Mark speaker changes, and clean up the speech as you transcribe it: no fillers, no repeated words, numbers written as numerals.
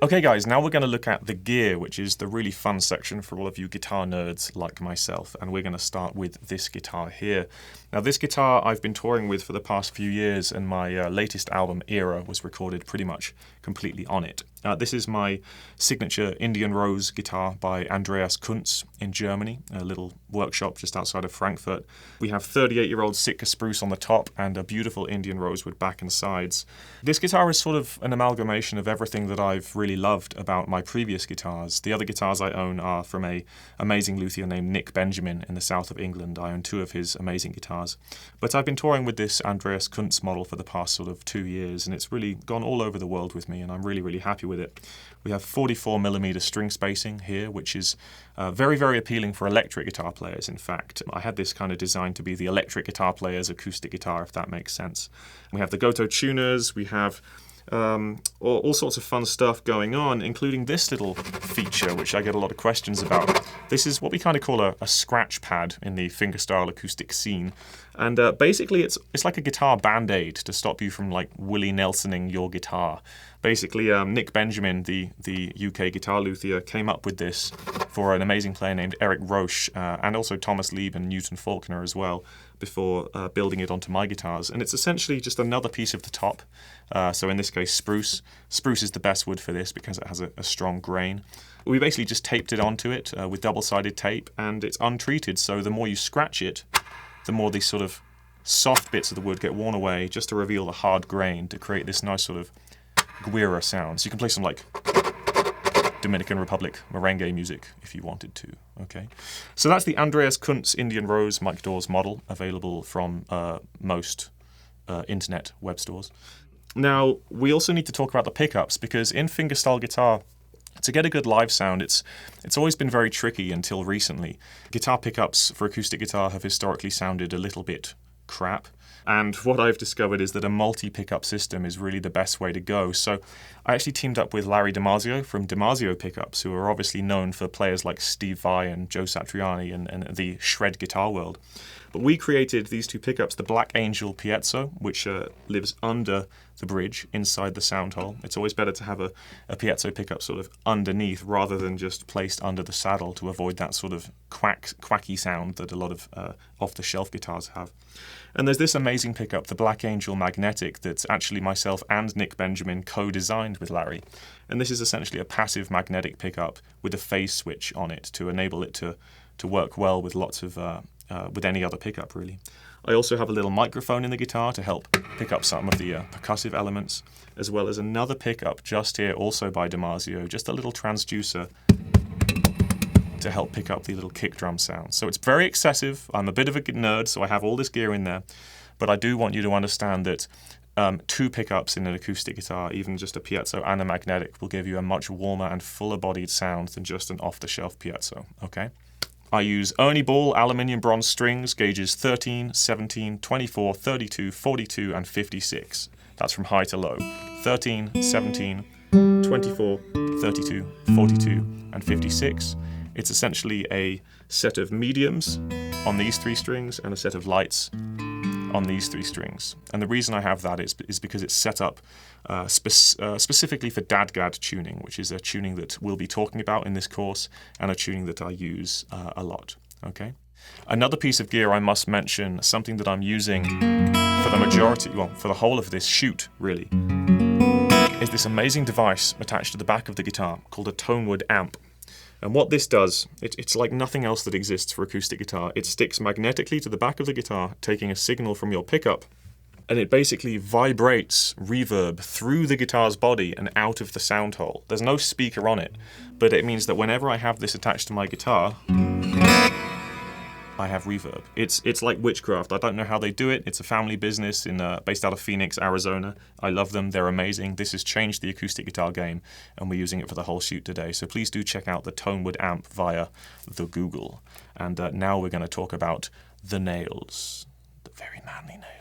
Speaker 1: Okay guys, now we're going to look at the gear, which is the really fun section for all of you guitar nerds like myself, and we're going to start with this guitar here. Now this guitar I've been touring with for the past few years, and my latest album, Era, was recorded pretty much completely on it. This is my signature Indian Rose guitar by Andreas Kunz in Germany, a little workshop just outside of Frankfurt. We have 38-year-old Sitka spruce on the top and a beautiful Indian rosewood back and sides. This guitar is sort of an amalgamation of everything that I've really loved about my previous guitars. The other guitars I own are from an amazing luthier named Nick Benjamin in the south of England. I own 2 of his amazing guitars. But I've been touring with this Andreas Kunz model for the past sort of 2 years, and it's really gone all over the world with me, and I'm really, really happy with it. We have 44mm string spacing here, which is very, very appealing for electric guitar players, in fact. I had this kind of designed to be the electric guitar player's acoustic guitar, if that makes sense. We have the Goto tuners, we have all sorts of fun stuff going on, including this little feature, which I get a lot of questions about. This is what we kind of call a scratch pad in the fingerstyle acoustic scene. And basically, it's like a guitar band-aid to stop you from like Willie Nelsoning your guitar. Basically, Nick Benjamin, the UK guitar luthier, came up with this for an amazing player named Eric Roche, and also Thomas Lieb and Newton Faulkner as well, before building it onto my guitars. And it's essentially just another piece of the top. So in this case, spruce. Spruce is the best wood for this because it has a strong grain. We basically just taped it onto it with double-sided tape, and it's untreated, so the more you scratch it, the more these sort of soft bits of the wood get worn away, just to reveal the hard grain, to create this nice sort of guira sound. So you can play some like Dominican Republic merengue music if you wanted to. Okay, so that's the Andreas Kunz Indian Rose Mike Dawes model, available from most internet web stores. Now, we also need to talk about the pickups, because in fingerstyle guitar, to get a good live sound, it's always been very tricky until recently. Guitar pickups for acoustic guitar have historically sounded a little bit crap. And what I've discovered is that a multi-pickup system is really the best way to go. So I actually teamed up with Larry DiMarzio from DiMarzio Pickups, who are obviously known for players like Steve Vai and Joe Satriani and the shred guitar world. But we created these 2 pickups, the Black Angel Piezo, which lives under the bridge inside the sound hole. It's always better to have a piezo pickup sort of underneath rather than just placed under the saddle, to avoid that sort of quacky sound that a lot of off-the-shelf guitars have. And there's this amazing pickup, the Black Angel Magnetic, that's actually myself and Nick Benjamin co-designed with Larry. And this is essentially a passive magnetic pickup with a phase switch on it to enable it to work well with lots of with any other pickup, really. I also have a little microphone in the guitar to help pick up some of the percussive elements, as well as another pickup just here, also by DiMarzio, just a little transducer to help pick up the little kick drum sound. So it's very excessive. I'm a bit of a nerd, so I have all this gear in there, but I do want you to understand that 2 pickups in an acoustic guitar, even just a piezo and a magnetic, will give you a much warmer and fuller-bodied sound than just an off-the-shelf piezo, okay? I use Ernie Ball aluminium bronze strings, gauges 13, 17, 24, 32, 42, and 56. That's from high to low. 13, 17, 24, 32, 42, and 56. It's essentially a set of mediums on these 3 strings and a set of lights on these 3 strings. And the reason I have that is because it's set up specifically for dadgad tuning, which is a tuning that we'll be talking about in this course, and a tuning that I use a lot. Okay. Another piece of gear I must mention, something that I'm using for the majority, well, for the whole of this shoot, really, is this amazing device attached to the back of the guitar called a Tonewood amp. And what this does, it's like nothing else that exists for acoustic guitar. It sticks magnetically to the back of the guitar, taking a signal from your pickup, and it basically vibrates reverb through the guitar's body and out of the sound hole. There's no speaker on it, but it means that whenever I have this attached to my guitar, I have reverb. It's like witchcraft. I don't know how they do it. It's a family business based out of Phoenix, Arizona. I love them. They're amazing. This has changed the acoustic guitar game, and we're using it for the whole shoot today. So please do check out the Tonewood amp via the Google. And now we're going to talk about the nails, the very manly nails.